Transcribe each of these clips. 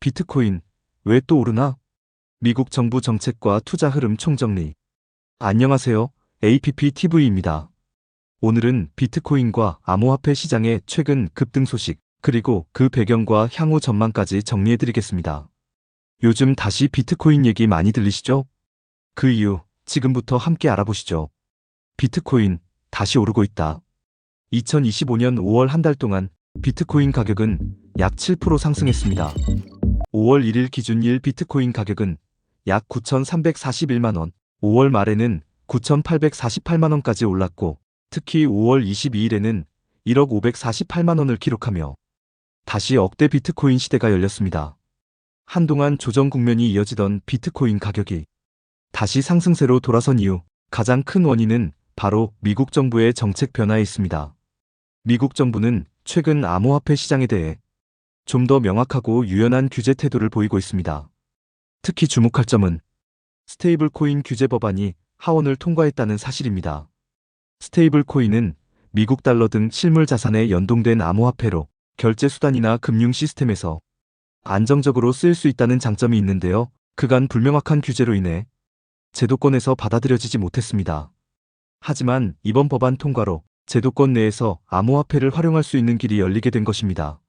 비트코인, 왜 또 오르나? 미국 정부 정책과 투자 흐름 총정리. 안녕하세요. APPTV입니다. 오늘은 비트코인과 암호화폐 시장의 최근 급등 소식, 그리고 그 배경과 향후 전망까지 정리해드리겠습니다. 요즘 다시 비트코인 얘기 많이 들리시죠? 그 이유, 지금부터 함께 알아보시죠. 비트코인, 다시 오르고 있다. 2025년 5월 한 달 동안 비트코인 가격은 약 7% 상승했습니다. 5월 1일 기준 1 비트코인 가격은 약 9,341만 원, 5월 말에는 9,848만 원까지 올랐고, 특히 5월 22일에는 1억 548만 원을 기록하며 다시 억대 비트코인 시대가 열렸습니다. 한동안 조정 국면이 이어지던 비트코인 가격이 다시 상승세로 돌아선 이유, 가장 큰 원인은 바로 미국 정부의 정책 변화에 있습니다. 미국 정부는 최근 암호화폐 시장에 대해 좀 더 명확하고 유연한 규제 태도를 보이고 있습니다. 특히 주목할 점은 스테이블 코인 규제 법안이 하원을 통과했다는 사실입니다. 스테이블 코인은 미국 달러 등 실물 자산에 연동된 암호화폐로 결제 수단이나 금융 시스템에서 안정적으로 쓰일 수 있다는 장점이 있는데요. 그간 불명확한 규제로 인해 제도권에서 받아들여지지 못했습니다. 하지만 이번 법안 통과로 제도권 내에서 암호화폐를 활용할 수 있는 길이 열리게 된 것입니다.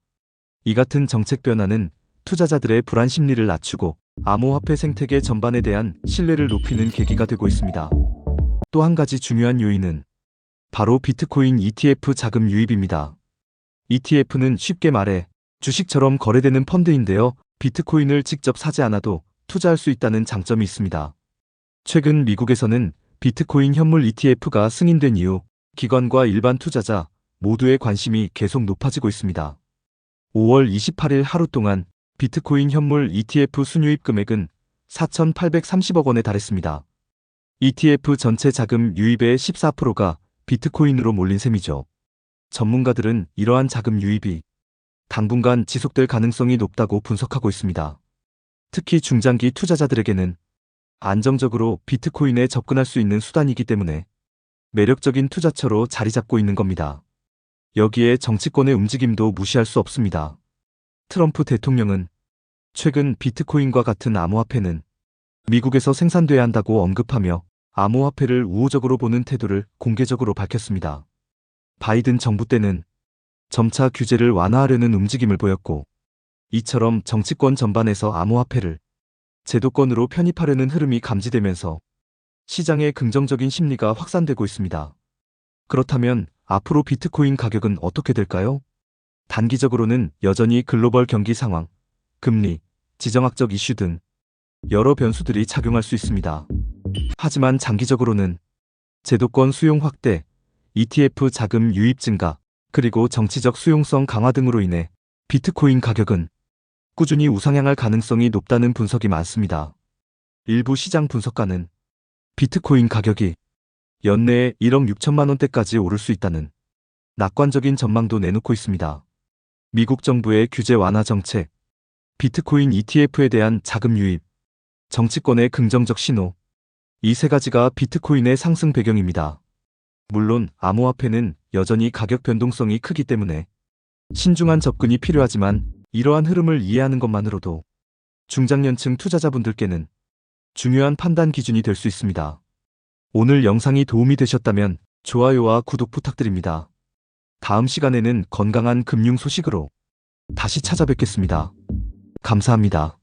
이 같은 정책 변화는 투자자들의 불안 심리를 낮추고 암호화폐 생태계 전반에 대한 신뢰를 높이는 계기가 되고 있습니다. 또 한 가지 중요한 요인은 바로 비트코인 ETF 자금 유입입니다. ETF는 쉽게 말해 주식처럼 거래되는 펀드인데요. 비트코인을 직접 사지 않아도 투자할 수 있다는 장점이 있습니다. 최근 미국에서는 비트코인 현물 ETF가 승인된 이후 기관과 일반 투자자 모두의 관심이 계속 높아지고 있습니다. 5월 28일 하루 동안 비트코인 현물 ETF 순유입 금액은 4,830억 원에 달했습니다. ETF 전체 자금 유입의 14%가 비트코인으로 몰린 셈이죠. 전문가들은 이러한 자금 유입이 당분간 지속될 가능성이 높다고 분석하고 있습니다. 특히 중장기 투자자들에게는 안정적으로 비트코인에 접근할 수 있는 수단이기 때문에 매력적인 투자처로 자리 잡고 있는 겁니다. 여기에 정치권의 움직임도 무시할 수 없습니다. 트럼프 대통령은 최근 비트코인과 같은 암호화폐는 미국에서 생산돼야 한다고 언급하며 암호화폐를 우호적으로 보는 태도를 공개적으로 밝혔습니다. 바이든 정부 때는 점차 규제를 완화하려는 움직임을 보였고, 이처럼 정치권 전반에서 암호화폐를 제도권으로 편입하려는 흐름이 감지되면서 시장의 긍정적인 심리가 확산되고 있습니다. 그렇다면 앞으로 비트코인 가격은 어떻게 될까요? 단기적으로는 여전히 글로벌 경기 상황, 금리, 지정학적 이슈 등 여러 변수들이 작용할 수 있습니다. 하지만 장기적으로는 제도권 수용 확대, ETF 자금 유입 증가, 그리고 정치적 수용성 강화 등으로 인해 비트코인 가격은 꾸준히 우상향할 가능성이 높다는 분석이 많습니다. 일부 시장 분석가는 비트코인 가격이 연내에 1억 6천만 원대까지 오를 수 있다는 낙관적인 전망도 내놓고 있습니다. 미국 정부의 규제 완화 정책, 비트코인 ETF에 대한 자금 유입, 정치권의 긍정적 신호, 이 세 가지가 비트코인의 상승 배경입니다. 물론 암호화폐는 여전히 가격 변동성이 크기 때문에 신중한 접근이 필요하지만 이러한 흐름을 이해하는 것만으로도 중장년층 투자자분들께는 중요한 판단 기준이 될 수 있습니다. 오늘 영상이 도움이 되셨다면 좋아요와 구독 부탁드립니다. 다음 시간에는 건강한 금융 소식으로 다시 찾아뵙겠습니다. 감사합니다.